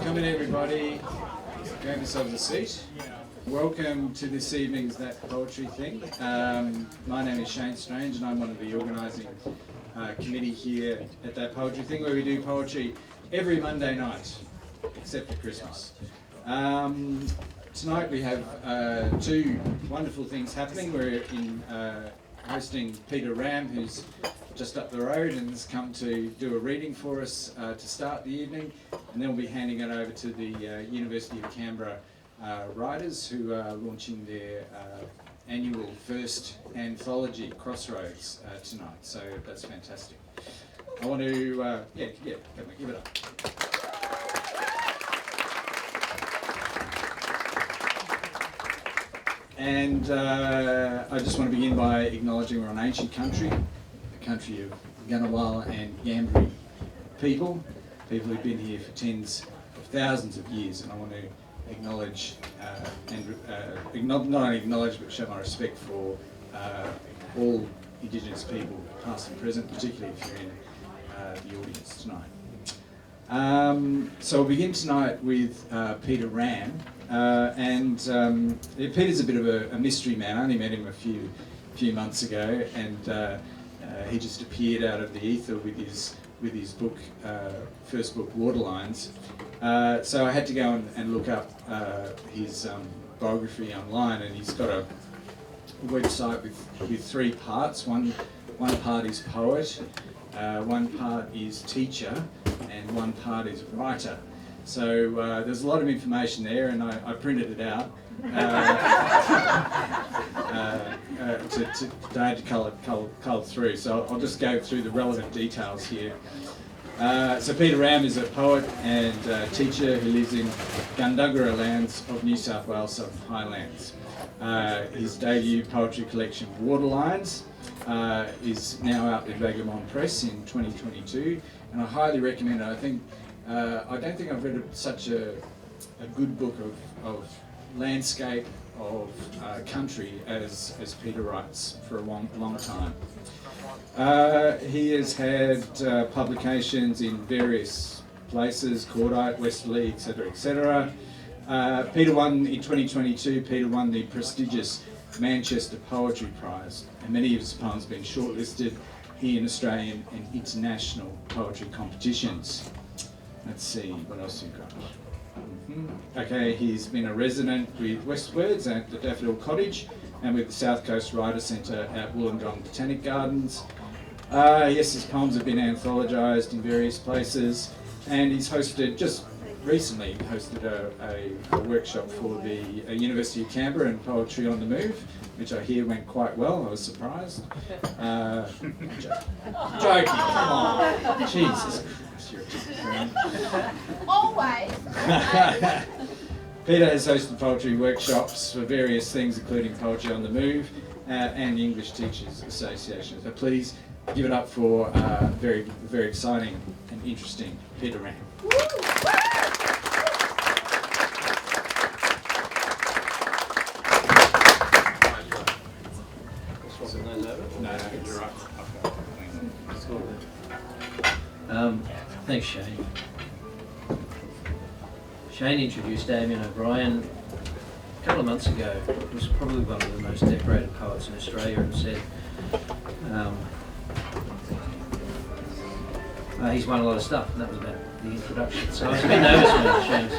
Come in, everybody. Grab yourselves a seat. Welcome to this evening's That Poetry Thing. My name is Shane Strange and I'm one of the organising committee here at That Poetry Thing, where we do poetry every Monday night, except for Christmas. Tonight we have two wonderful things happening. We're hosting Peter Ramm, who's just up the road and has come to do a reading for us to start the evening, and then we'll be handing it over to the University of Canberra writers who are launching their annual first anthology, Crossroads, tonight. So that's fantastic. I want to, give it up. And I just want to begin by acknowledging we're on ancient country, the country of Ngunnawal and Ngambri people who've been here for tens of thousands of years, and I want to acknowledge not only acknowledge but show my respect for all Indigenous people, past and present, particularly if you're in the audience tonight. So we'll begin tonight with Peter Ramm, Peter's a bit of a mystery man. I only met him a few months ago, and he just appeared out of the ether with his book, first book, Waterlines. So I had to go and look up his biography online, and he's got a website with three parts. One part is poet, one part is teacher, and one part is writer. So there's a lot of information there, and I printed it out. I had to cull through, so I'll just go through the relevant details here. So Peter Ramm is a poet and teacher who lives in Gundungurra lands of New South Wales Southern Highlands. His debut poetry collection, Waterlines, is now out with Vagabond Press in 2022, and I highly recommend it. I don't think I've read such a good book of landscape, of country as Peter writes for a long time. He has had publications in various places, Cordite, Westerly, etc. Peter won in 2022, the prestigious Manchester Poetry Prize, and many of his poems have been shortlisted in Australian and international poetry competitions. Let's see, what else you've got. Okay, he's been a resident with Westwards at the Daffodil Cottage and with the South Coast Writer Centre at Wollongong Botanic Gardens. Yes, his poems have been anthologised in various places, and he's just recently hosted a workshop for the University of Canberra in Poetry on the Move, which I hear went quite well. I was surprised. Joking, come on. Jesus Christ, you're Always. Peter has hosted poetry workshops for various things, including Poetry on the Move and the English Teachers Association. So please give it up for very, very exciting and interesting Peter Ramm. No, you're right. Thanks, Shane. Shane introduced Damien O'Brien a couple of months ago. He was probably one of the most decorated poets in Australia, and said he's won a lot of stuff, and that was about the introduction. So I was a bit nervous when Shane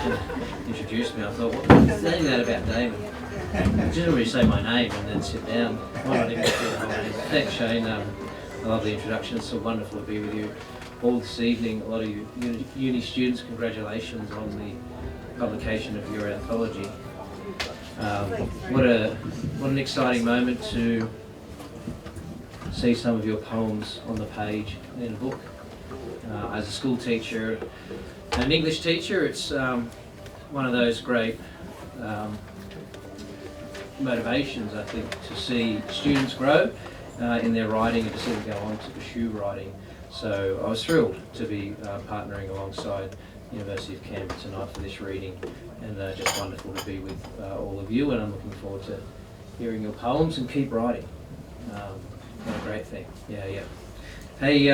introduced me. I thought, what's that about Damien? I didn't really say my name and then sit down. Why not even do the whole name? Thanks, Shane. I love the introduction. It's so wonderful to be with you all this evening. A lot of you uni students, congratulations on the publication of your anthology. What an exciting moment to see some of your poems on the page in a book. As a school teacher and an English teacher, it's one of those great motivations, I think, to see students grow in their writing and to see them go on to pursue writing. So I was thrilled to be partnering alongside the University of Canberra tonight for this reading, and just wonderful to be with all of you, and I'm looking forward to hearing your poems, and keep writing. What a great thing. Yeah. Hey,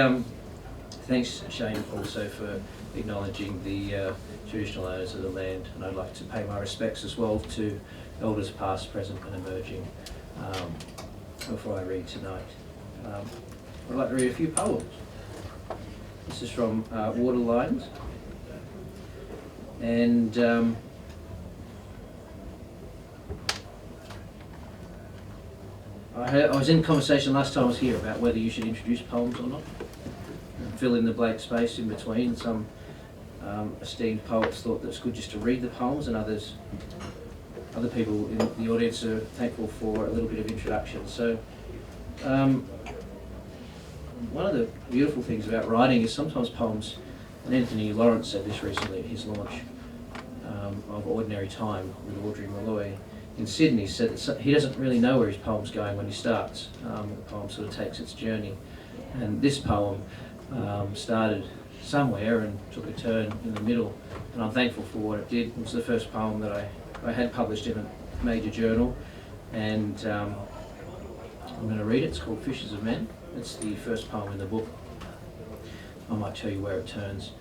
thanks Shane also for acknowledging the traditional owners of the land, and I'd like to pay my respects as well to elders past, present and emerging before I read tonight. I'd like to read a few poems. This is from Waterlines, and I was in conversation last time I was here about whether you should introduce poems or not, and fill in the blank space in between. Some esteemed poets thought that it's good just to read the poems, and other people in the audience are thankful for a little bit of introduction. So one of the beautiful things about writing is sometimes poems, and Anthony Lawrence said this recently at his launch of Ordinary Time with Audrey Malloy in Sydney, said that he doesn't really know where his poem's going when he starts. The poem sort of takes its journey, and this poem started somewhere and took a turn in the middle, and I'm thankful for what it did. It was the first poem that I had published in a major journal, and I'm going to read it. It's called Fishes of Men. It's the first poem in the book. I might tell you where it turns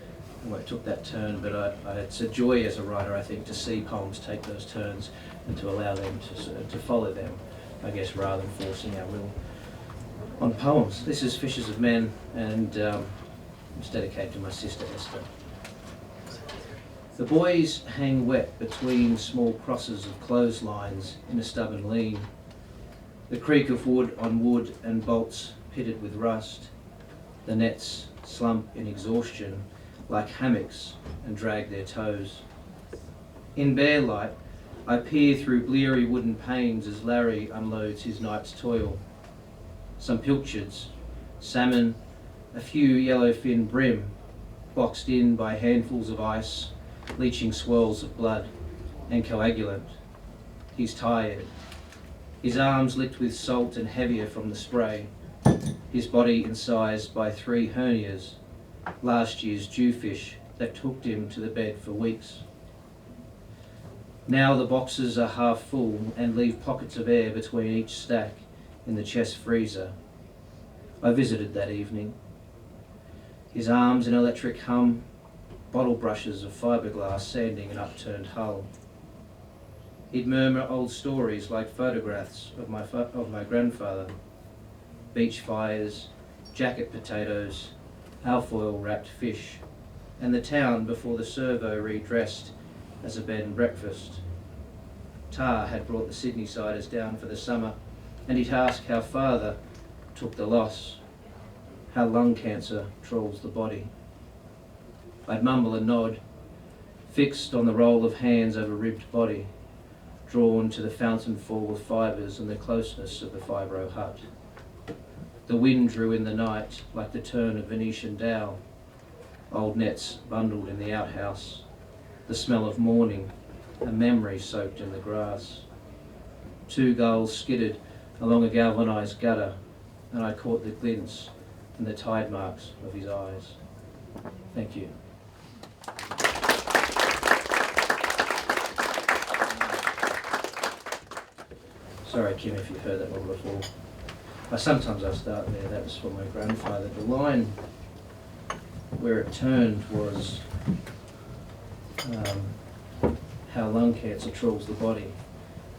and where it took that turn, but it's a joy as a writer, I think, to see poems take those turns and to allow them to follow them, I guess, rather than forcing our will on poems. This is Fishes of Men, and it's dedicated to my sister Esther. The boys hang wet between small crosses of clotheslines in a stubborn lean. The creak of wood on wood and bolts pitted with rust. The nets slump in exhaustion like hammocks and drag their toes. In bare light, I peer through bleary wooden panes as Larry unloads his night's toil. Some pilchards, salmon, a few yellowfin brim, boxed in by handfuls of ice, leaching swirls of blood and coagulant. He's tired, his arms licked with salt and heavier from the spray, his body incised by 3 hernias, last year's jewfish that hooked him to the bed for weeks. Now the boxes are half full and leave pockets of air between each stack in the chest freezer. I visited that evening. His arms in electric hum, bottle brushes of fiberglass sanding an upturned hull. He'd murmur old stories like photographs of my grandfather. Beach fires, jacket potatoes, alfoil wrapped fish, and the town before the servo redressed as a bed and breakfast. Tar had brought the Sydney siders down for the summer, and he'd ask how father took the loss, how lung cancer trawls the body. I'd mumble a nod, fixed on the roll of hands over ribbed body, drawn to the fountain fall of fibres and the closeness of the fibro hut. The wind drew in the night like the turn of Venetian dowel, old nets bundled in the outhouse, the smell of morning, a memory soaked in the grass. 2 gulls skidded along a galvanised gutter, and I caught the glints and the tide marks of his eyes. Thank you. Sorry, Kim, if you've heard that one before. Sometimes I start there. That was from my grandfather. The line where it turned was how lung cancer trawls the body,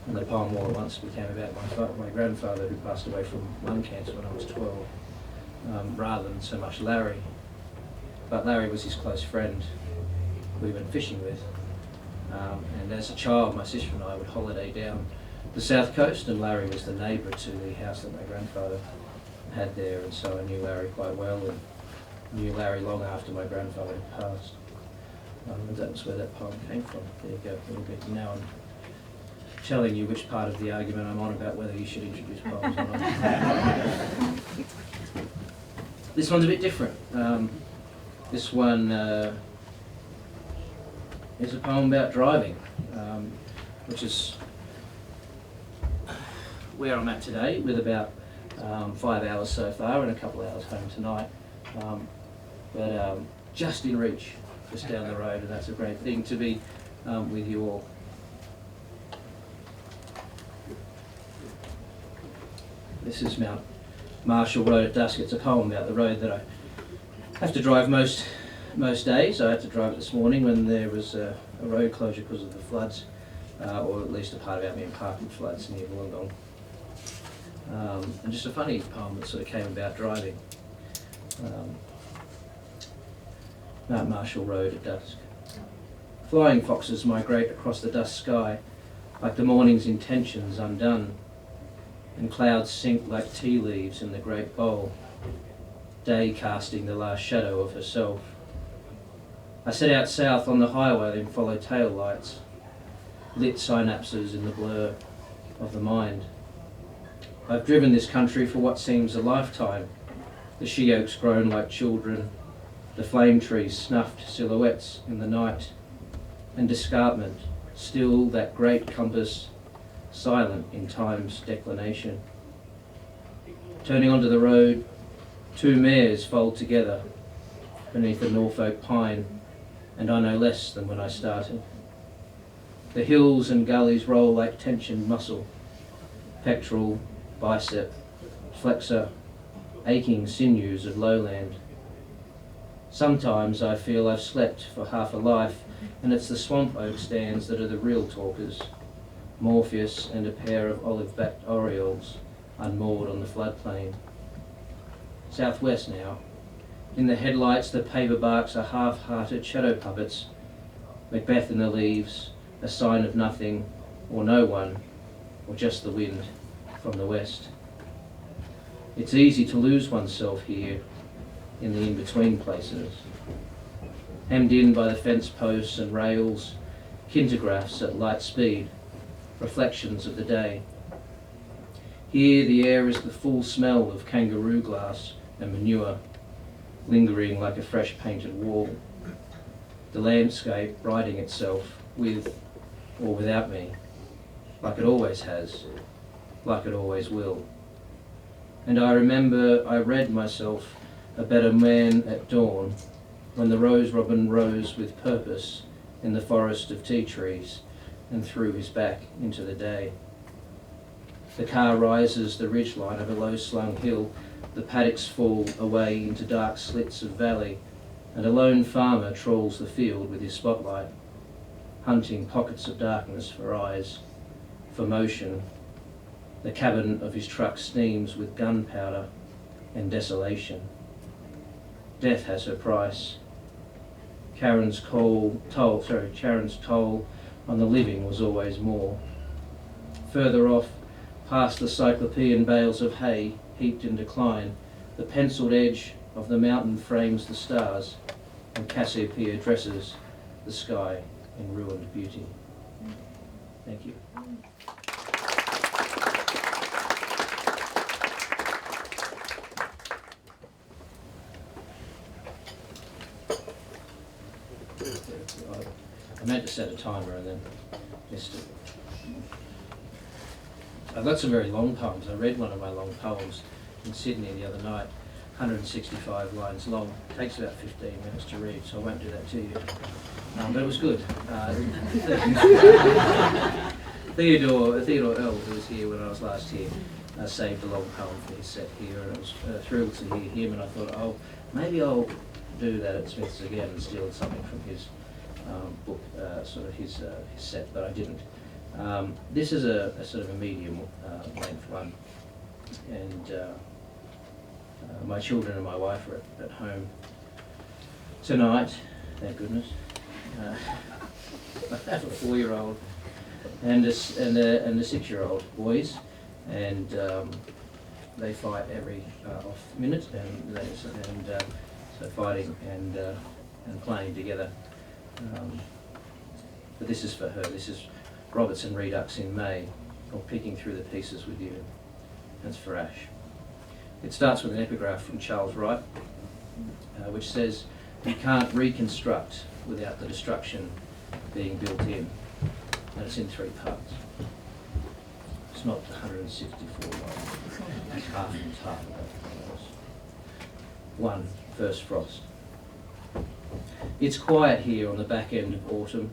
and the poem all at once became about my grandfather who passed away from lung cancer when I was 12, rather than so much Larry. But Larry was his close friend we went fishing with, and as a child my sister and I would holiday down the south coast, and Larry was the neighbour to the house that my grandfather had there, and so I knew Larry quite well, and knew Larry long after my grandfather had passed. And that was where that poem came from. There you go, a little bit. Now I'm telling you which part of the argument I'm on about whether you should introduce poems or not. This one's a bit different. This one is a poem about driving, which is where I'm at today, with about 5 hours so far and a couple of hours home tonight. But just in reach, just down the road, and that's a great thing to be with you all. This is Mount Marshall Road at dusk. It's a poem about the road that I have to drive most most days. I had to drive it this morning when there was a road closure because of the floods, or at least a part of our main parking floods near Wollongong. And just a funny poem that sort of came about driving Mount Marshall Road at dusk. Flying foxes migrate across the dusk sky, like the morning's intentions undone, and clouds sink like tea leaves in the great bowl, day casting the last shadow of herself. I set out south on the highway and followed tail lights, lit synapses in the blur of the mind. I've driven this country for what seems a lifetime, the she-oaks grown like children, the flame trees snuffed silhouettes in the night, and escarpment, still that great compass, silent in time's declination. Turning onto the road, two mares fold together beneath a Norfolk pine, and I know less than when I started. The hills and gullies roll like tensioned muscle, pectoral, bicep, flexor, aching sinews of lowland. Sometimes I feel I've slept for half a life, and it's the swamp oak stands that are the real talkers, Morpheus and a pair of olive-backed orioles unmoored on the floodplain. Southwest now. In the headlights, the paper barks are half-hearted shadow puppets. Macbeth in the leaves, a sign of nothing or no one, or just the wind from the west. It's easy to lose oneself here in the in-between places. Hemmed in by the fence posts and rails, kintographs at light speed, reflections of the day. Here the air is the full smell of kangaroo glass and manure, lingering like a fresh painted wall. The landscape writing itself with or without me, like it always has, like it always will. And I remember I read myself a better man at dawn, when the rose robin rose with purpose in the forest of tea trees and threw his back into the day. The car rises the ridgeline of a low-slung hill, the paddocks fall away into dark slits of valley, and a lone farmer trawls the field with his spotlight, hunting pockets of darkness for eyes, for motion. The cabin of his truck steams with gunpowder and desolation. Death has her price. Charon's toll on the living was always more. Further off, past the cyclopean bales of hay heaped in decline, the penciled edge of the mountain frames the stars, and Cassiopeia dresses the sky in ruined beauty. Thank you. I meant to set a timer and then missed it. I've got some very long poems. I read one of my long poems in Sydney the other night, 165 lines long. It takes about 15 minutes to read, so I won't do that to you. But it was good. Theodore Earl, who was here when I was last here, saved a long poem for his set here, and I was thrilled to hear him, and I thought, oh, maybe I'll do that at Smith's again and steal something from his book, sort of his set, but I didn't. This is a sort of a medium length one, and my children and my wife are at home tonight, thank goodness. I have a 4-year-old and a 6-year-old boys, and they fight every off minute, and so fighting and playing together. But this is for her. This is Robertson Redux in May, or Picking Through the Pieces with You. That's for Ash. It starts with an epigraph from Charles Wright, which says, "You can't reconstruct without the destruction being built in." And it's in 3 parts. It's not 164 lines. It's half of that. 1. First frost. It's quiet here on the back end of autumn.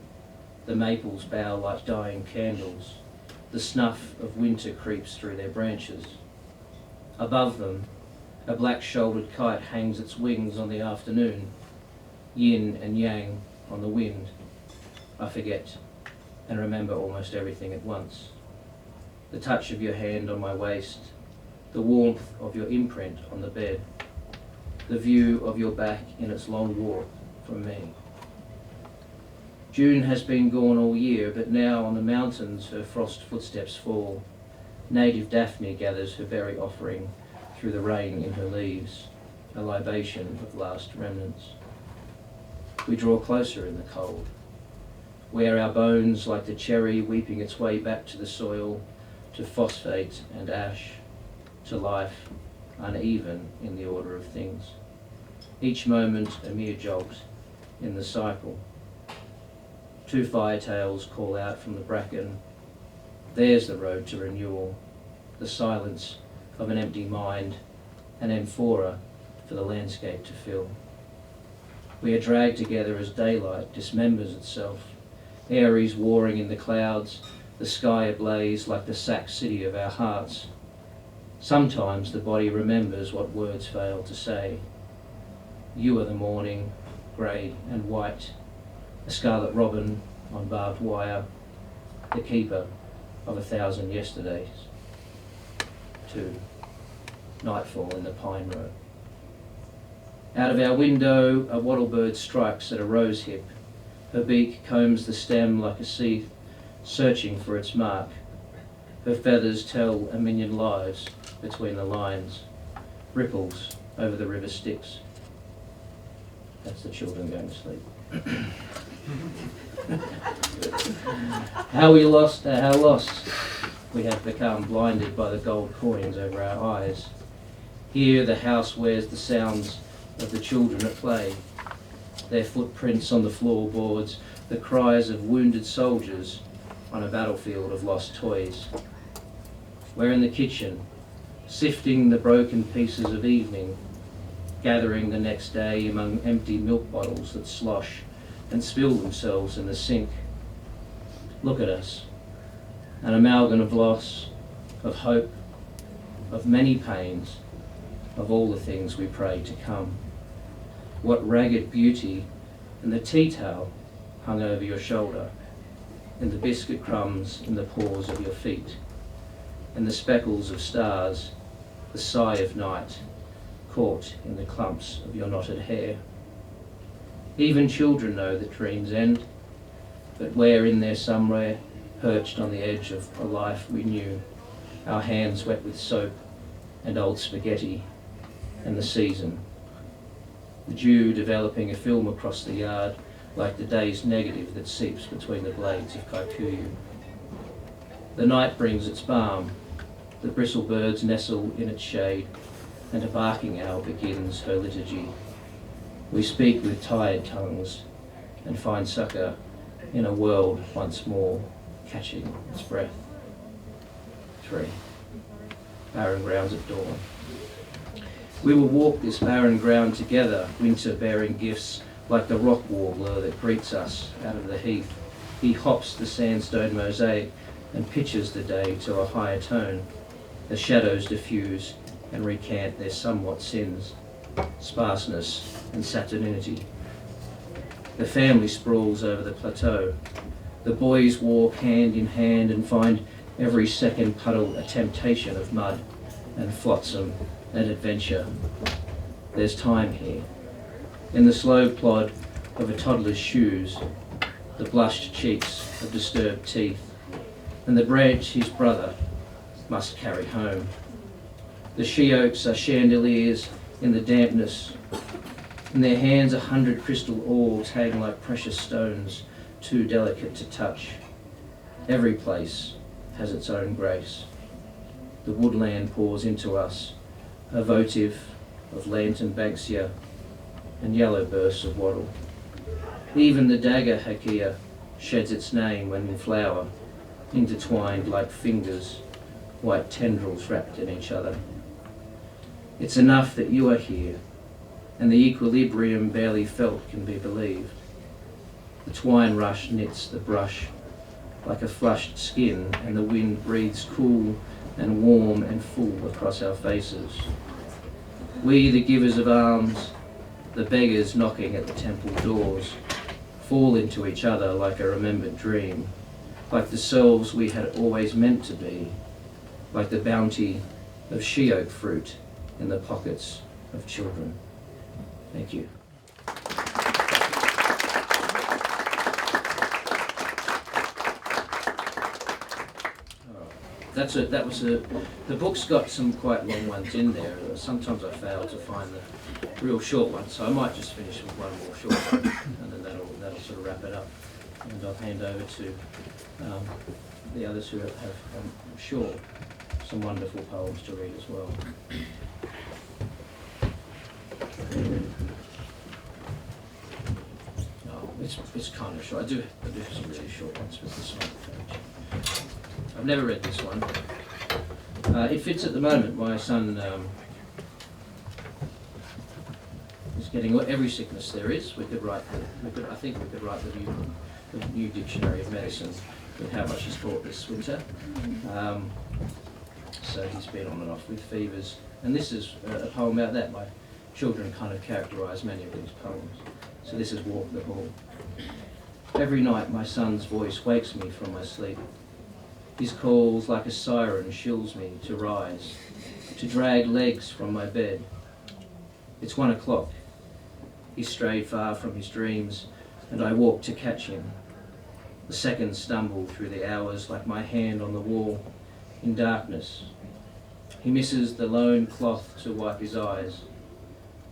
The maples bow like dying candles. The snuff of winter creeps through their branches. Above them, a black-shouldered kite hangs its wings on the afternoon. yin and yang on the wind, I forget and remember almost everything at once. The touch of your hand on my waist, the warmth of your imprint on the bed, the view of your back in its long walk from me. June has been gone all year, but now on the mountains her frost footsteps fall. Native Daphne gathers her berry offering through the rain in her leaves, a libation of last remnants. We draw closer in the cold, wear our bones like the cherry weeping its way back to the soil, to phosphate and ash, to life uneven in the order of things. Each moment a mere jolt in the cycle. Two firetails call out from the bracken. There's the road to renewal, the silence of an empty mind, an amphora for the landscape to fill. We are dragged together as daylight dismembers itself, Aries warring in the clouds, the sky ablaze like the sacked city of our hearts. Sometimes the body remembers what words fail to say. You are the morning, grey and white, a scarlet robin on barbed wire, the keeper of 1,000 yesterdays. 2. Nightfall in the pine row. Out of our window, a wattlebird strikes at a rose hip. Her beak combs the stem like a seeth, searching for its mark. Her feathers tell a million lives between the lines, ripples over the river Styx. That's the children going to sleep. How lost we have become, blinded by the gold coins over our eyes. Here the house wears the sounds of the children at play, their footprints on the floorboards, the cries of wounded soldiers on a battlefield of lost toys. We're in the kitchen, sifting the broken pieces of evening, gathering the next day among empty milk bottles that slosh and spill themselves in the sink. Look at us, an amalgam of loss, of hope, of many pains, of all the things we pray to come. What ragged beauty in the tea towel hung over your shoulder, in the biscuit crumbs in the paws of your feet, in the speckles of stars, the sigh of night, caught in the clumps of your knotted hair. Even children know that dreams end, but we're in there somewhere, perched on the edge of a life we knew, our hands wet with soap and old spaghetti and the season. The dew developing a film across the yard like the day's negative that seeps between the blades of kikuyu. The night brings its balm, the bristlebirds nestle in its shade, and a barking owl begins her liturgy. We speak with tired tongues and find succour in a world once more catching its breath. 3. Barren grounds at dawn. We will walk this barren ground together, winter bearing gifts like the rock warbler that greets us out of the heath. He hops the sandstone mosaic and pitches the day to a higher tone. The shadows diffuse and recant their somewhat sins, sparseness and saturninity. The family sprawls over the plateau. The boys walk hand in hand and find every second puddle a temptation of mud and flotsam and adventure. There's time here. In the slow plod of a toddler's shoes, the blushed cheeks of disturbed teeth, and the branch his brother must carry home. The she-oaks are chandeliers in the dampness. In their hands 100 crystal orbs hang like precious stones, too delicate to touch. Every place has its own grace. The woodland pours into us, a votive of lantern banksia and yellow bursts of wattle. Even the dagger hakea sheds its name when in flower, intertwined like fingers, white tendrils wrapped in each other. It's enough that you are here, and the equilibrium barely felt can be believed. The twine rush knits the brush like a flushed skin, and the wind breathes cool and warm and full across our faces. We, the givers of alms, the beggars knocking at the temple doors, fall into each other like a remembered dream, like the selves we had always meant to be, like the bounty of she-oak fruit in the pockets of children. Thank you. The book's got some quite long ones in there. Sometimes I fail to find the real short ones, so I might just finish with one more short one, and then that'll sort of wrap it up. And I'll hand over to the others who have, I'm sure, some wonderful poems to read as well. Oh, it's kind of short. I do have some really short ones with this one. I've never read this one. It fits at the moment. My son is getting every sickness there is. I think we could write the new dictionary of medicine with how much he's taught this winter. So he's been on and off with fevers. And this is a poem about that. My children kind of characterise many of these poems. So this is Walk the Hall. Every night my son's voice wakes me from my sleep. His calls like a siren shills me to rise, to drag legs from my bed. It's 1 o'clock. He's strayed far from his dreams, and I walk to catch him. The seconds stumble through the hours like my hand on the wall, in darkness. He misses the lone cloth to wipe his eyes,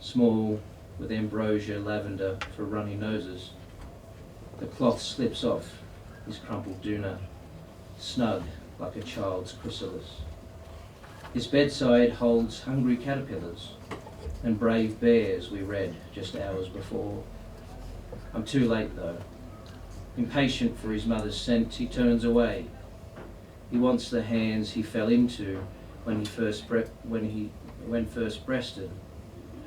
small with ambrosia lavender for runny noses. The cloth slips off his crumpled doona, snug like a child's chrysalis. His bedside holds hungry caterpillars and brave bears we read just hours before. I'm too late though. Impatient for his mother's scent, he turns away. He wants the hands he fell into when first breasted,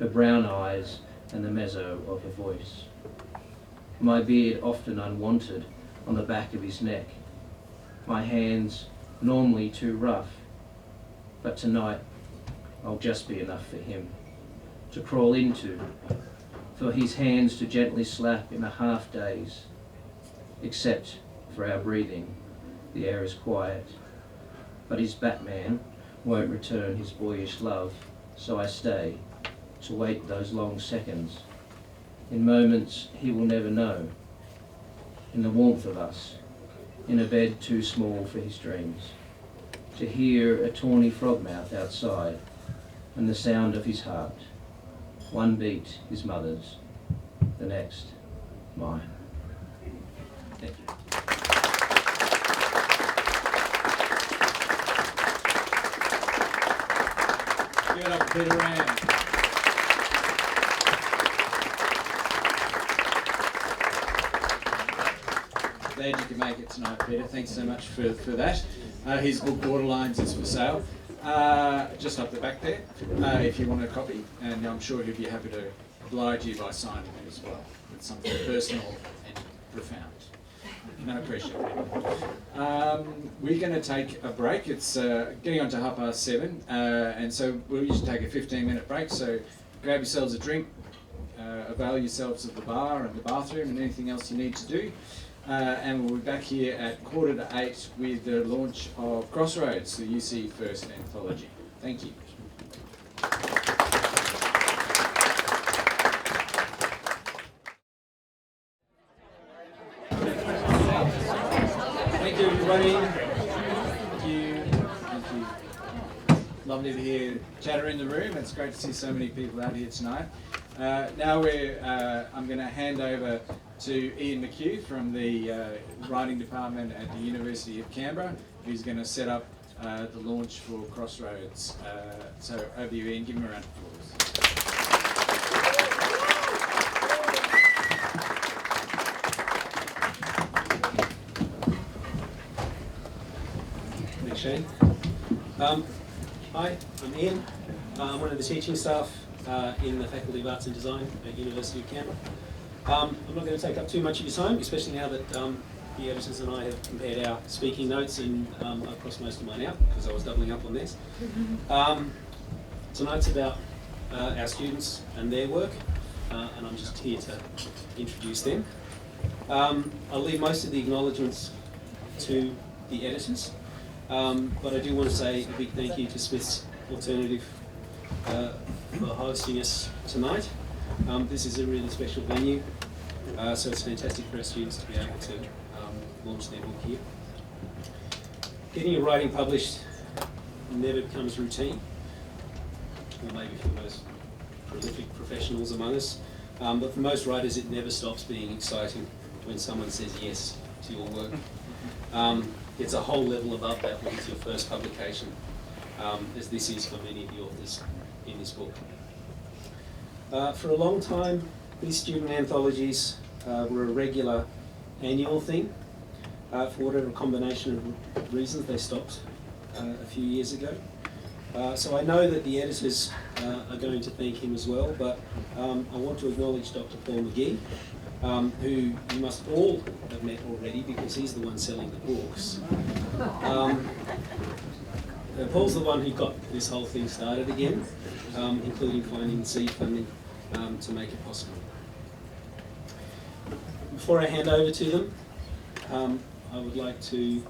her brown eyes and the mezzo of her voice. My beard often unwanted on the back of his neck. My hands normally too rough, but tonight I'll just be enough for him to crawl into, for his hands to gently slap in a half daze. Except for our breathing, the air is quiet, but his Batman won't return his boyish love, so I stay to wait those long seconds, in moments he will never know, in the warmth of us, in a bed too small for his dreams, to hear a tawny frogmouth outside and the sound of his heart. One beat his mother's, the next mine. Thank you. Give it up for Peter Ramm. Glad you could make it tonight, Peter. Thanks so much for that. His book Borderlines is for sale, just up the back there, if you want a copy, and I'm sure he'll be happy to oblige you by signing it as well. It's something personal and profound. No pressure. We're going to take a break. It's getting on to 7:30, and so we'll usually take a 15-minute break, so grab yourselves a drink, avail yourselves of the bar and the bathroom and anything else you need to do. And we'll be back here at 7:45 with the launch of Crossroads, the UC First Anthology. Thank you. Thank you, everybody. Thank you. Thank you. Lovely to hear chatter in the room. It's great to see so many people out here tonight. Now I'm going to hand over to Ian McHugh from the writing department at the University of Canberra, who's going to set up the launch for Crossroads. So over to you, Ian. Give him a round of applause. Thanks, Shane. Hi, I'm Ian. I'm one of the teaching staff in the Faculty of Arts and Design at University of Canberra. I'm not going to take up too much of your time, especially now that the editors and I have compared our speaking notes, and I've crossed most of mine out because I was doubling up on this. Tonight's about our students and their work. and I'm just here to introduce them. I'll leave most of the acknowledgements to the editors, but I do want to say a big thank you to Smith's Alternative for hosting us tonight. This is a really special venue, so it's fantastic for our students to be able to launch their book here. Getting your writing published never becomes routine, or maybe for the most prolific professionals among us, but for most writers it never stops being exciting when someone says yes to your work. It's a whole level above that when it's your first publication, as this is for many of the authors in this book. For a long time, these student anthologies were a regular annual thing. For whatever combination of reasons, they stopped a few years ago. So I know that the editors are going to thank him as well, but I want to acknowledge Dr. Paul McGee, who you must all have met already because he's the one selling the books. Paul's the one who got this whole thing started again, including finding the seed funding to make it possible. Before I hand over to them, I would like to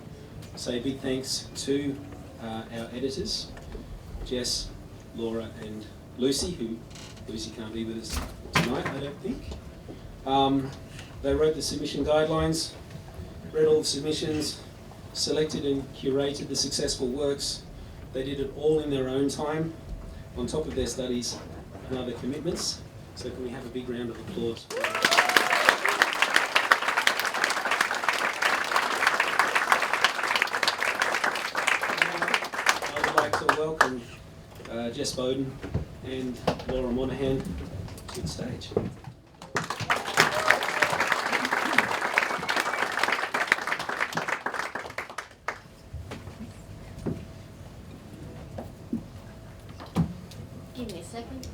say a big thanks to our editors, Jess, Laura and Lucy, who Lucy can't be with us tonight, I don't think. They wrote the submission guidelines, read all the submissions, selected and curated the successful works. They did it all in their own time, on top of their studies and other commitments. So can we have a big round of applause? I would like to welcome Jess Bowden and Laura Monaghan to the stage. Give me a second.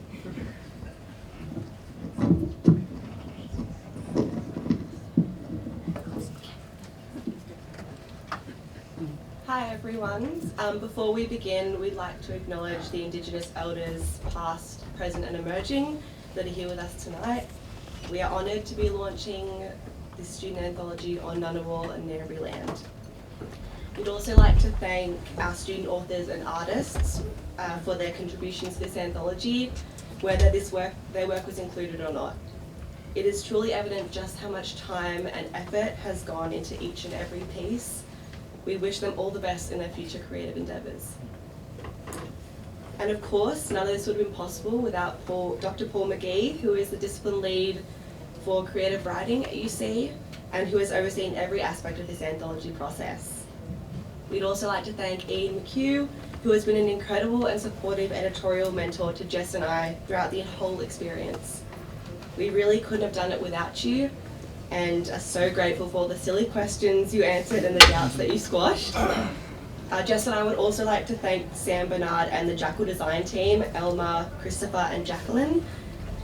Hi everyone. Before we begin, we'd like to acknowledge the Indigenous elders past, present and emerging that are here with us tonight. We are honoured to be launching this student anthology on Ngunnawal and Ngambri land. We'd also like to thank our student authors and artists for their contributions to this anthology, whether their work was included or not. It is truly evident just how much time and effort has gone into each and every piece. We wish them all the best in their future creative endeavours. And of course, none of this would have been possible without Dr. Paul McGee, who is the discipline lead for creative writing at UC and who has overseen every aspect of this anthology process. We'd also like to thank Ian McHugh, who has been an incredible and supportive editorial mentor to Jess and I throughout the whole experience. We really couldn't have done it without you, and are so grateful for all the silly questions you answered and the doubts that you squashed. Jess and I would also like to thank Sam Bernard and the Jackal design team, Elma, Christopher and Jacqueline,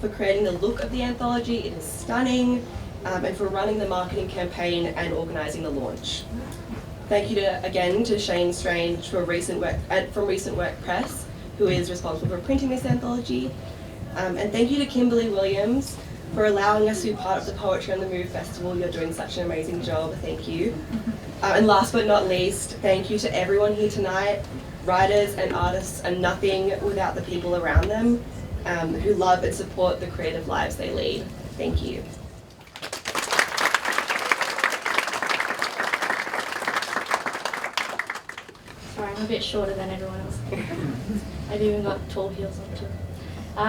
for creating the look of the anthology. It is stunning, and for running the marketing campaign and organising the launch. Thank you again to Shane Strange from Recent Work Press, who is responsible for printing this anthology. And thank you to Kimberly Williams for allowing us to be part of the Poetry on the Move Festival. You're doing such an amazing job, thank you. And last but not least, thank you to everyone here tonight. Writers and artists are nothing without the people around them who love and support the creative lives they lead. Thank you. Sorry, I'm a bit shorter than everyone else. I've even got tall heels on too.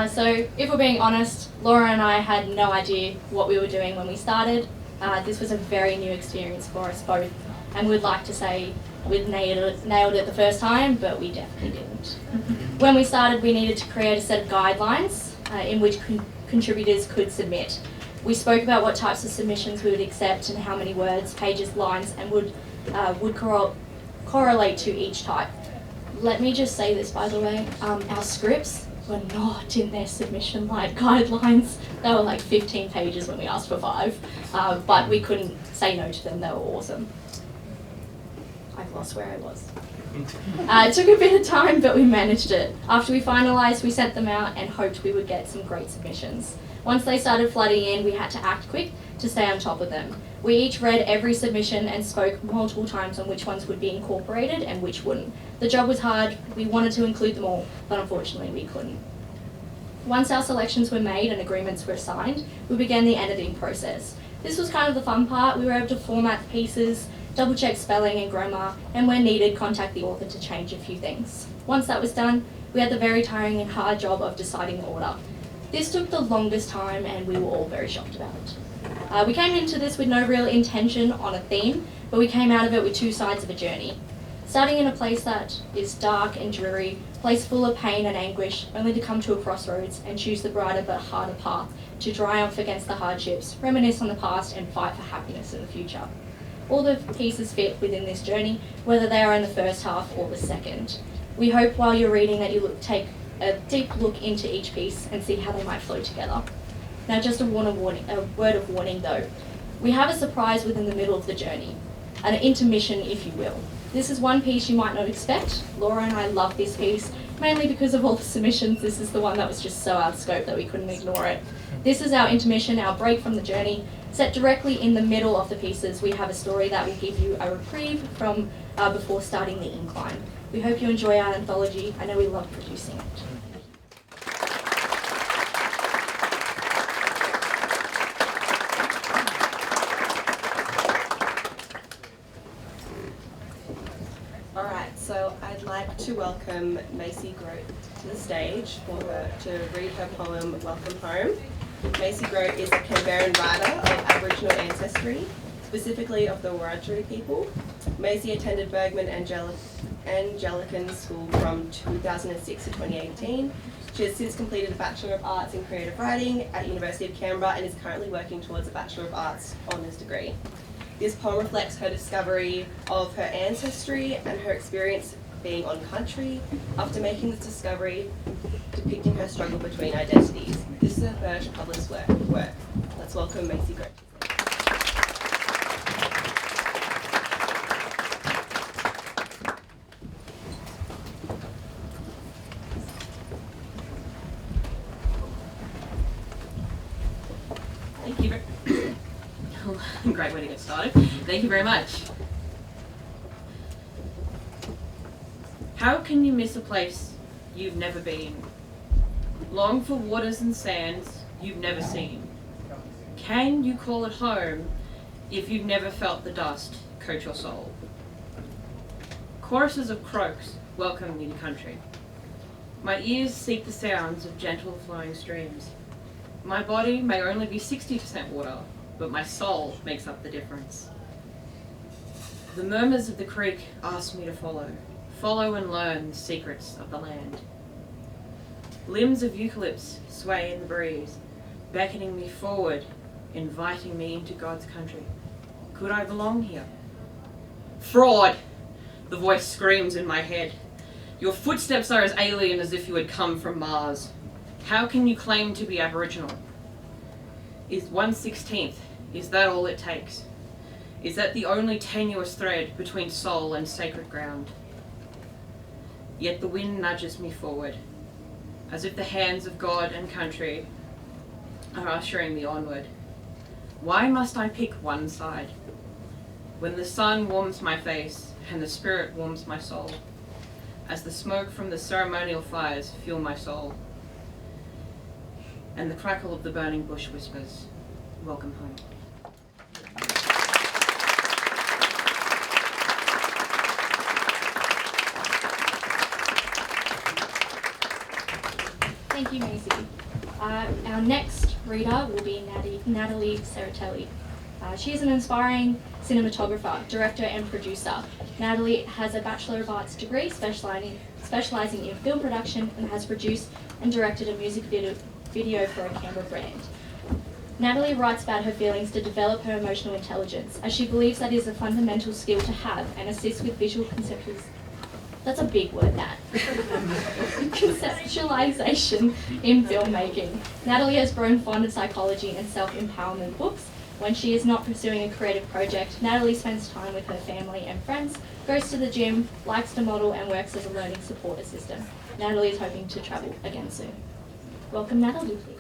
So if we're being honest, Laura and I had no idea what we were doing when we started. This was a very new experience for us both, and we'd like to say we'd nailed it the first time, but we definitely didn't. When we started, we needed to create a set of guidelines in which contributors could submit. We spoke about what types of submissions we would accept and how many words, pages, lines, and would correlate to each type. Let me just say this, by the way, our scripts were not in their submission guidelines. They were like 15 pages when we asked for 5, but we couldn't say no to them. They were awesome. I've lost where I was. It took a bit of time, but we managed it. After we finalised, we sent them out and hoped we would get some great submissions. Once they started flooding in, we had to act quick to stay on top of them. We each read every submission and spoke multiple times on which ones would be incorporated and which wouldn't. The job was hard, we wanted to include them all, but unfortunately we couldn't. Once our selections were made and agreements were signed, we began the editing process. This was kind of the fun part. We were able to format the pieces, double check spelling and grammar, and when needed, contact the author to change a few things. Once that was done, we had the very tiring and hard job of deciding the order. This took the longest time and we were all very shocked about it. We came into this with no real intention on a theme, but we came out of it with two sides of a journey. Starting in a place that is dark and dreary, a place full of pain and anguish, only to come to a crossroads and choose the brighter but harder path to triumph against the hardships, reminisce on the past and fight for happiness in the future. All the pieces fit within this journey, whether they are in the first half or the second. We hope while you're reading that you take a deep look into each piece and see how they might flow together. Now just a word of warning though. We have a surprise within the middle of the journey, an intermission if you will. This is one piece you might not expect. Laura and I love this piece, mainly because of all the submissions. This is the one that was just so out of scope that we couldn't ignore it. This is our intermission, our break from the journey. Set directly in the middle of the pieces, we have a story that will give you a reprieve from before starting the incline. We hope you enjoy our anthology. I know we love producing it. Alright, so I'd like to welcome Macy Grote to the stage for her to read her poem Welcome Home. Macy Grote is a Canberran writer of Aboriginal ancestry, specifically of the Wiradjuri people. Macy attended Bergman Anglican School from 2006 to 2018. She has since completed a Bachelor of Arts in Creative Writing at University of Canberra and is currently working towards a Bachelor of Arts honours degree. This poem reflects her discovery of her ancestry and her experience being on country after making this discovery, depicting her struggle between identities. This is her first published work. Let's welcome Macy Grote. Thank you. Great way to get started. Thank you very much. How can you miss a place you've never been? Long for waters and sands you've never seen. Can you call it home if you've never felt the dust coat your soul? Choruses of croaks welcome new country. My ears seek the sounds of gentle flowing streams. My body may only be 60% water, but my soul makes up the difference. The murmurs of the creek ask me to follow and learn the secrets of the land. Limbs of eucalypts sway in the breeze, beckoning me forward, inviting me into God's country. Could I belong here? Fraud! The voice screams in my head. Your footsteps are as alien as if you had come from Mars. How can you claim to be Aboriginal? Is 1/16th, is that all it takes? Is that the only tenuous thread between soul and sacred ground? Yet the wind nudges me forward, as if the hands of God and country are ushering me onward. Why must I pick one side? When the sun warms my face and the spirit warms my soul, as the smoke from the ceremonial fires fuel my soul, and the crackle of the burning bush whispers, welcome home. Thank you, Maisie. Our next reader will be Natalie Serratelli. She is an inspiring cinematographer, director and producer. Natalie has a Bachelor of Arts degree specialising in film production and has produced and directed a music video for a Canberra brand. Natalie writes about her feelings to develop her emotional intelligence, as she believes that is a fundamental skill to have and assists with visual conceptualization. That's a big word, Nat. Conceptualization in filmmaking. Natalie has grown fond of psychology and self-empowerment books. When she is not pursuing a creative project, Natalie spends time with her family and friends, goes to the gym, likes to model, and works as a learning support assistant. Natalie is hoping to travel again soon. Welcome, Natalie, please.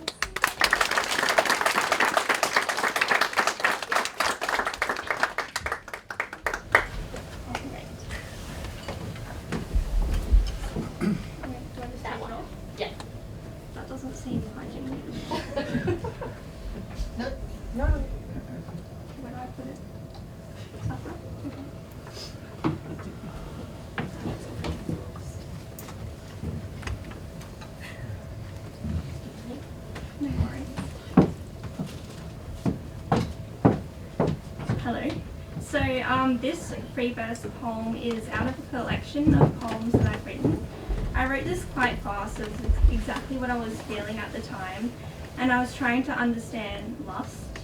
this free verse poem is out of a collection of poems that I've written. I wrote this quite fast, it was exactly what I was feeling at the time, and I was trying to understand lust,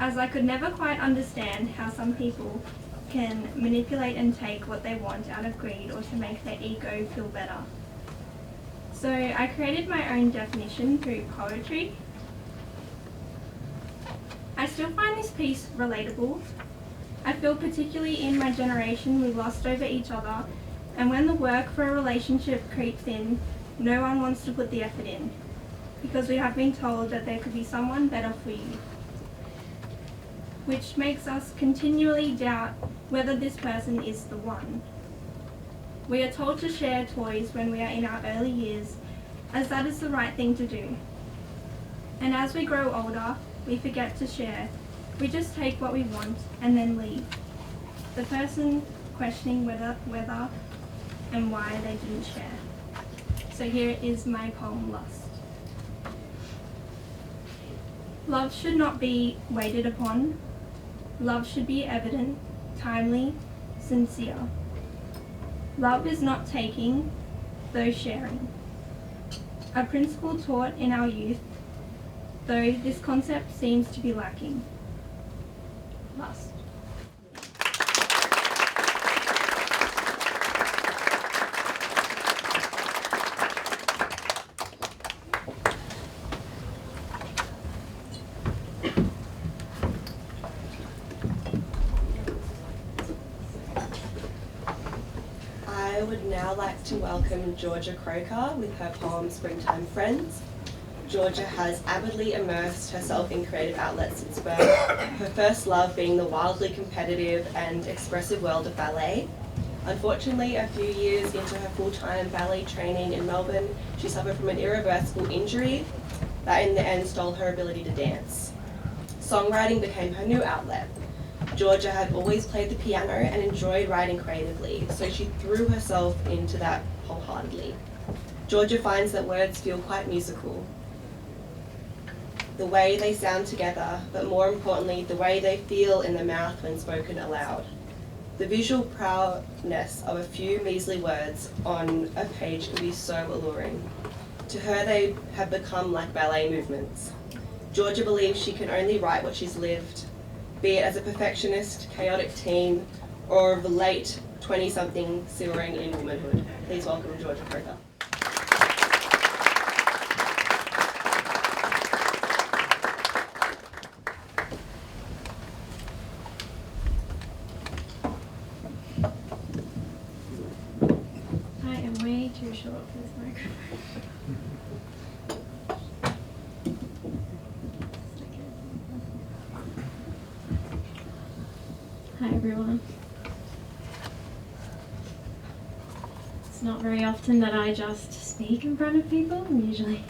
as I could never quite understand how some people can manipulate and take what they want out of greed or to make their ego feel better. So I created my own definition through poetry. I still find this piece relatable. I feel particularly in my generation we lust over each other, and when the work for a relationship creeps in, no one wants to put the effort in, because we have been told that there could be someone better for you, which makes us continually doubt whether this person is the one. We are told to share toys when we are in our early years, as that is the right thing to do. And as we grow older, we forget to share. We just take what we want and then leave. The person questioning whether and why they didn't share. So here is my poem, Lust. Love should not be waited upon. Love should be evident, timely, sincere. Love is not taking, though sharing. A principle taught in our youth, though this concept seems to be lacking. Lust. I would now like to welcome Georgia Croker with her poem Springtime Friends. Georgia has avidly immersed herself in creative outlets since birth, her first love being the wildly competitive and expressive world of ballet. Unfortunately, a few years into her full-time ballet training in Melbourne, she suffered from an irreversible injury that in the end stole her ability to dance. Songwriting became her new outlet. Georgia had always played the piano and enjoyed writing creatively, so she threw herself into that wholeheartedly. Georgia finds that words feel quite musical. The way they sound together, but more importantly, the way they feel in the mouth when spoken aloud. The visual proudness of a few measly words on a page can be so alluring. To her, they have become like ballet movements. Georgia believes she can only write what she's lived, be it as a perfectionist, chaotic teen, or of a late 20-something soaring in womanhood. Please welcome Georgia Croker. I am way too short for this microphone. Hi everyone. It's not very often that I just speak in front of people. I'm usually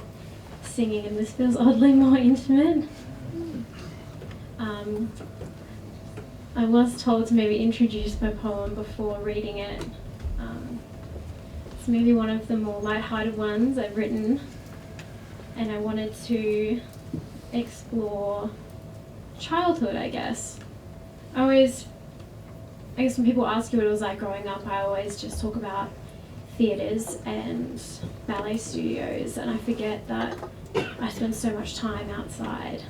singing and this feels oddly more intimate. I was told to maybe introduce my poem before reading it. It's maybe one of the more light-hearted ones I've written, and I wanted to explore childhood, I guess. I guess when people ask you what it was like growing up, I always just talk about theatres and ballet studios, and I forget that I spend so much time outside,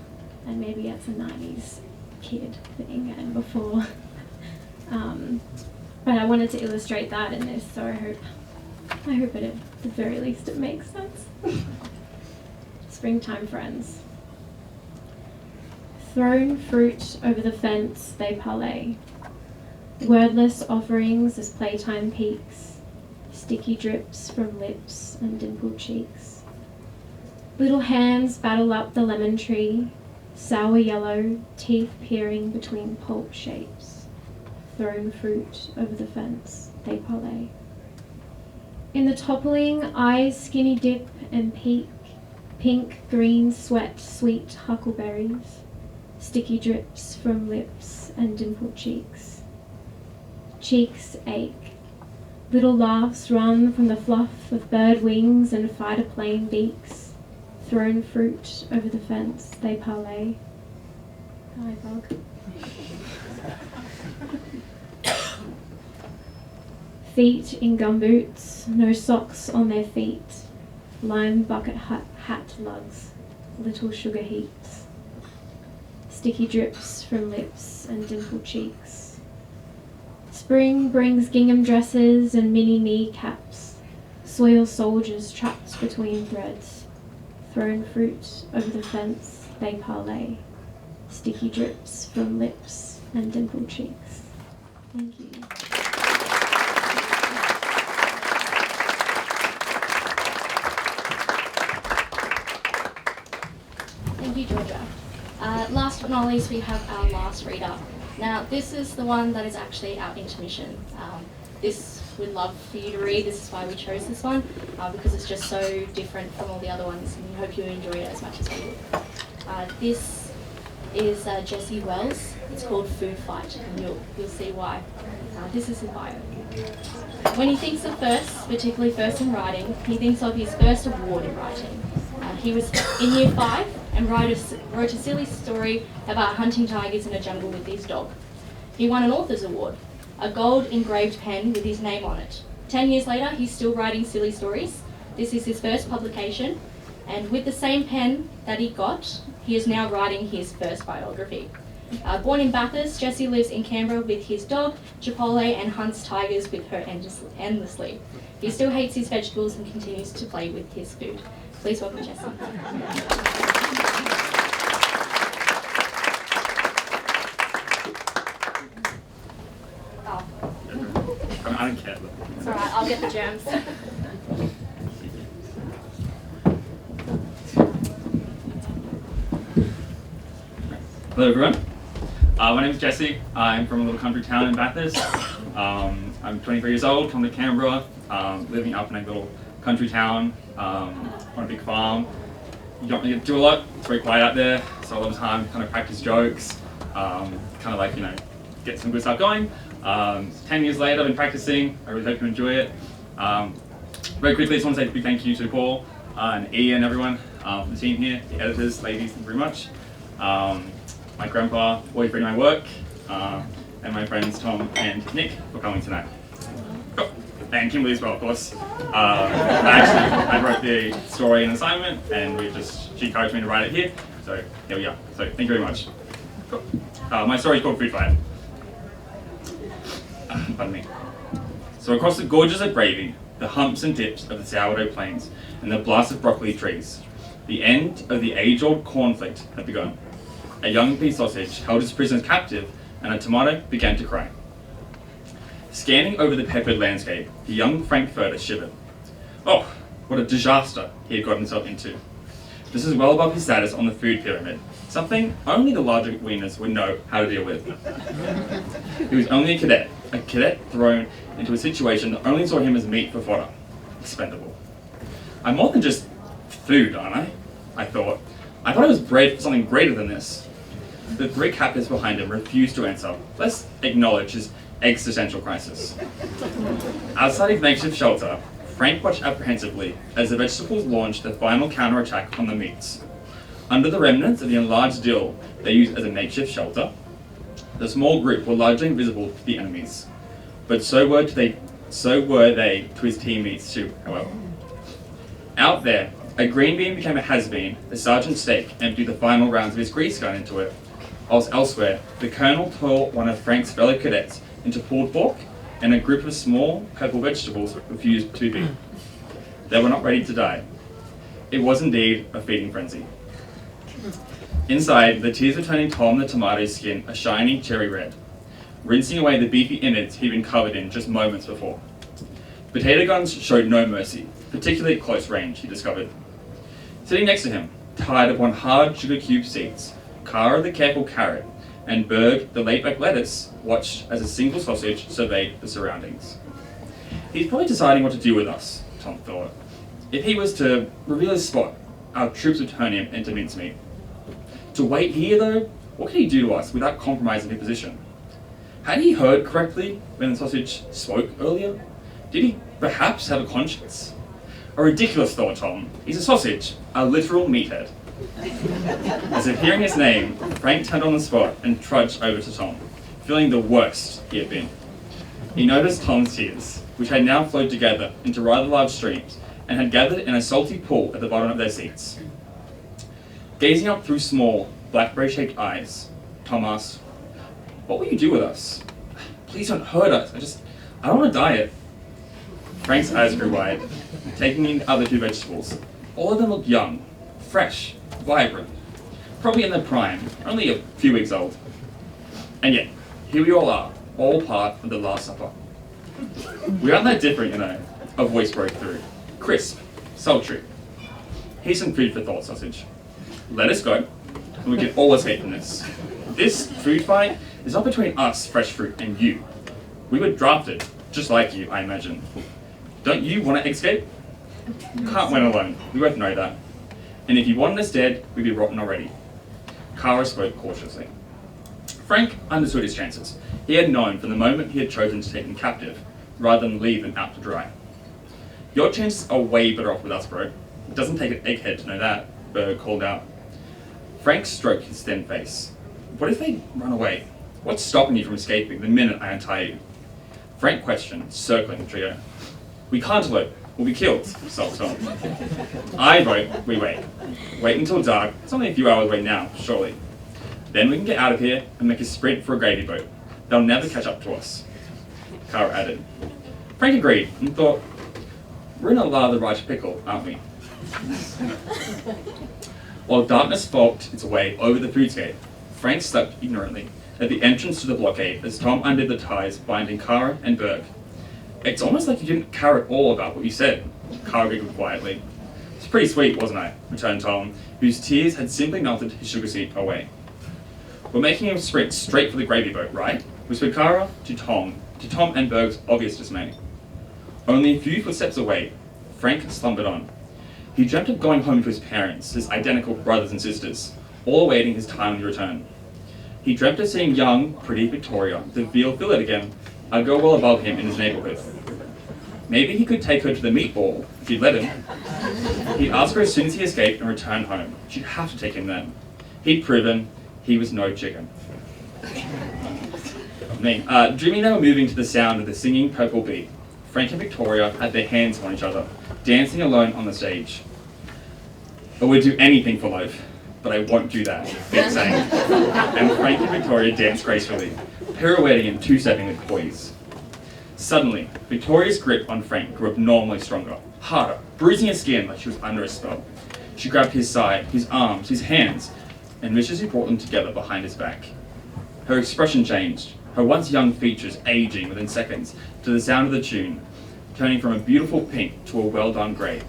and maybe it's a 90s kid thing and before. But I wanted to illustrate that in this, so I hope at the very least it makes sense. Springtime Friends. Thrown fruit over the fence, they parley. Wordless offerings as playtime peaks, sticky drips from lips and dimpled cheeks. Little hands battle up the lemon tree, sour yellow, teeth peering between pulp shapes. Thrown fruit over the fence, they parley. In the toppling, eyes skinny dip and peak, pink, green, sweat, sweet huckleberries, sticky drips from lips and dimpled cheeks. Cheeks ache. Little laughs run from the fluff of bird wings and fighter plane beaks. Thrown fruit over the fence, they parley. Hi, bug. feet in gumboots, no socks on their feet, lime bucket hat lugs, little sugar heaps, sticky drips from lips and dimpled cheeks. Spring brings gingham dresses and mini knee caps, soil soldiers trapped between threads, thrown fruit over the fence they parlay, sticky drips from lips and dimpled cheeks. Thank you. Thank you, Georgia. Last but not least, we have our last reader. Now, this is the one that is actually our intermission. This we'd love for you to read. This is why we chose this one, because it's just so different from all the other ones, and we hope you enjoy it as much as we do. This is Jesse Wells. It's called Food Fight, and you'll see why. This is his bio. When he thinks of first, particularly first in writing, he thinks of his first award in writing. He was in year 5 and wrote a silly story about hunting tigers in a jungle with his dog. He won an author's award, a gold engraved pen with his name on it. 10 years later, he's still writing silly stories. This is his first publication, and with the same pen that he got, he is now writing his first biography. Born in Bathurst, Jesse lives in Canberra with his dog, Chipotle, and hunts tigers with her endlessly. He still hates his vegetables and continues to play with his food. Please welcome Jesse. Oh. I don't care. It's alright, I'll get the germs. Hello everyone. My name is Jesse. I'm from a little country town in Bathurst. I'm 23 years old, come to Canberra, living up in a little country town on a big farm. You don't really get to do a lot, it's very quiet out there, so a lot of time kind of practice jokes, kind of like, you know, get some good stuff going. 10 years later, I've been practicing. I really hope you enjoy it. Very quickly, I just want to say a big thank you to Paul and Ian, everyone from the team here, the editors, ladies, thank you very much. My grandpa, always reading my work, and my friends Tom and Nick for coming tonight. Oh, and Kimberly as well, of course. I wrote the story and assignment, and she encouraged me to write it here, so here we are. So thank you very much. Cool. My story is called Food Fight. Pardon me. So across the gorges of Bravey, the humps and dips of the sourdough plains, and the blast of broccoli trees, the end of the age-old conflict had begun. A young pea sausage held his prisoners captive, and a tomato began to cry. Scanning over the peppered landscape, the young Frankfurter shivered. Oh, what a disaster he had got himself into. This is well above his status on the food pyramid, something only the larger wieners would know how to deal with. He was only a cadet thrown into a situation that only saw him as meat for fodder, expendable. I'm more than just food, aren't I thought. I thought I was bred for something greater than this. The 3 captives behind him refused to answer. Let's acknowledge his existential crisis. Outside his makeshift shelter, Frank watched apprehensively as the vegetables launched their final counterattack on the meats. Under the remnants of the enlarged dill they used as a makeshift shelter, the small group were largely invisible to the enemies. But so were they to his teammates too, however. Out there, a green bean became a has-been as Sergeant Steak emptied the final rounds of his grease gun into it, whilst elsewhere, the Colonel tore one of Frank's fellow cadets into pulled pork, and a group of small purple vegetables refused to be beaten. They were not ready to die. It was indeed a feeding frenzy. Inside, the tears were turning Tom the tomato's skin a shiny cherry red, rinsing away the beefy innards he'd been covered in just moments before. Potato guns showed no mercy, particularly at close range, he discovered. Sitting next to him, tied upon hard sugar cube seats, Cara the careful carrot, and Berg the laid-back lettuce watched as a single sausage surveyed the surroundings. He's probably deciding what to do with us, Tom thought. If he was to reveal his spot, our troops would turn him into mincemeat. To wait here, though, what could he do to us without compromising his position? Had he heard correctly when the sausage spoke earlier? Did he perhaps have a conscience? A ridiculous thought, Tom. He's a sausage, a literal meathead. As if hearing his name, Frank turned on the spot and trudged over to Tom, feeling the worst he had been. He noticed Tom's tears, which had now flowed together into rather large streams and had gathered in a salty pool at the bottom of their seats. Gazing up through small, blackberry-shaped eyes, Tom asked, "What will you do with us? Please don't hurt us. I don't want to die yet." Frank's eyes grew wide, taking in the other two vegetables. All of them looked young, fresh, vibrant, probably in their prime, only a few weeks old. And yet, here we all are, all part of the Last Supper. We aren't that different, you know, a voice broke through. Crisp, sultry. Here's some food for thought, sausage. Let us go, and we can all escape from this. This food fight is not between us, fresh fruit, and you. We were drafted, just like you, I imagine. Don't you want to escape? Can't win alone, we both know that. And if you wanted us dead, we'd be rotten already. Kara spoke cautiously. Frank understood his chances. He had known from the moment he had chosen to take them captive, rather than leave them out to dry. Your chances are way better off with us, bro. It doesn't take an egghead to know that, Berg called out. Frank stroked his thin face. What if they run away? What's stopping you from escaping the minute I untie you? Frank questioned, circling the trio. We can't elope. We'll be killed, sulked Tom. I vote we wait. Wait until dark. It's only a few hours away now, surely. Then we can get out of here and make a sprint for a gravy boat. They'll never catch up to us. Kara added. Frank agreed and thought, we're in a rather large pickle, aren't we? While darkness forked its way over the foodscape, Frank slept ignorantly at the entrance to the blockade as Tom undid the ties binding Kara and Berg. It's almost like you didn't care at all about what you said, Kara giggled quietly. It's pretty sweet, wasn't I? Returned Tom, whose tears had simply melted his sugar sweet away. We're making a sprint straight for the gravy boat, right? Whispered Kara to Tom and Berg's obvious dismay. Only a few footsteps away, Frank slumbered on. He dreamt of going home to his parents, his identical brothers and sisters, all awaiting his timely return. He dreamt of seeing young, pretty Victoria, the veal fillet again, a girl well above him in his neighbourhood. Maybe he could take her to the meatball, if he'd let him. He'd ask her as soon as he escaped and returned home. She'd have to take him then. He'd proven he was no chicken. Dreaming they were moving to the sound of the singing purple bee, Frank and Victoria had their hands on each other, dancing alone on the stage. I would do anything for love, but I won't do that, Vic sang. And Frank and Victoria danced gracefully, pirouetting and two-stepping with poise. Suddenly, Victoria's grip on Frank grew abnormally stronger, harder, bruising his skin like she was under a spell. She grabbed his side, his arms, his hands, and viciously brought them together behind his back. Her expression changed, her once young features aging within seconds to the sound of the tune, turning from a beautiful pink to a well-done grey.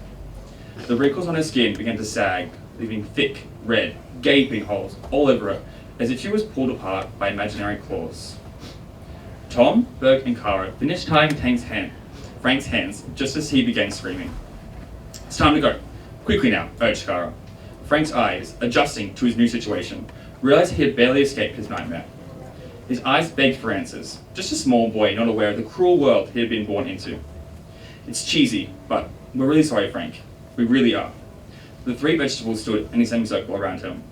The wrinkles on her skin began to sag, leaving thick, red, gaping holes all over her, as if she was pulled apart by imaginary claws. Tom, Berg, and Kara finished tying Frank's hands just as he began screaming. It's time to go. Quickly now, urged Kara. Frank's eyes, adjusting to his new situation, realized he had barely escaped his nightmare. His eyes begged for answers, just a small boy not aware of the cruel world he had been born into. It's cheesy, but we're really sorry, Frank. We really are. The three vegetables stood in a semicircle around him.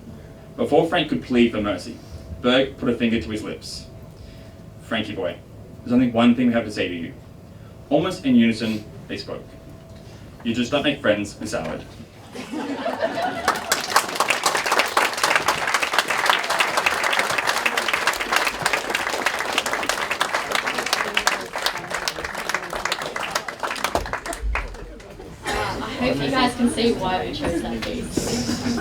Before Frank could plead for mercy, Berg put a finger to his lips. Frankie boy, there's only one thing we have to say to you. Almost in unison, they spoke. You just don't make friends with salad. I hope you guys can see why we chose that piece.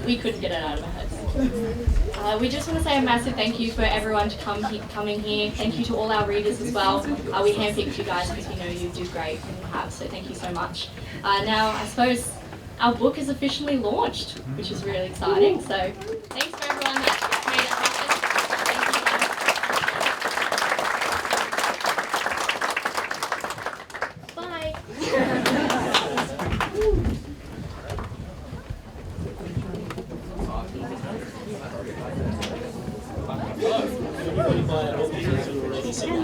We couldn't get it out of our heads. We just want to say a massive thank you for everyone to coming here. Thank you to all our readers as well. We handpicked you guys because we know you do great and you have, so thank you so much. Now, I suppose our book is officially launched, which is really exciting. So thanks for everyone that made it happen. Bye. Everybody buy our book because we're already sold out.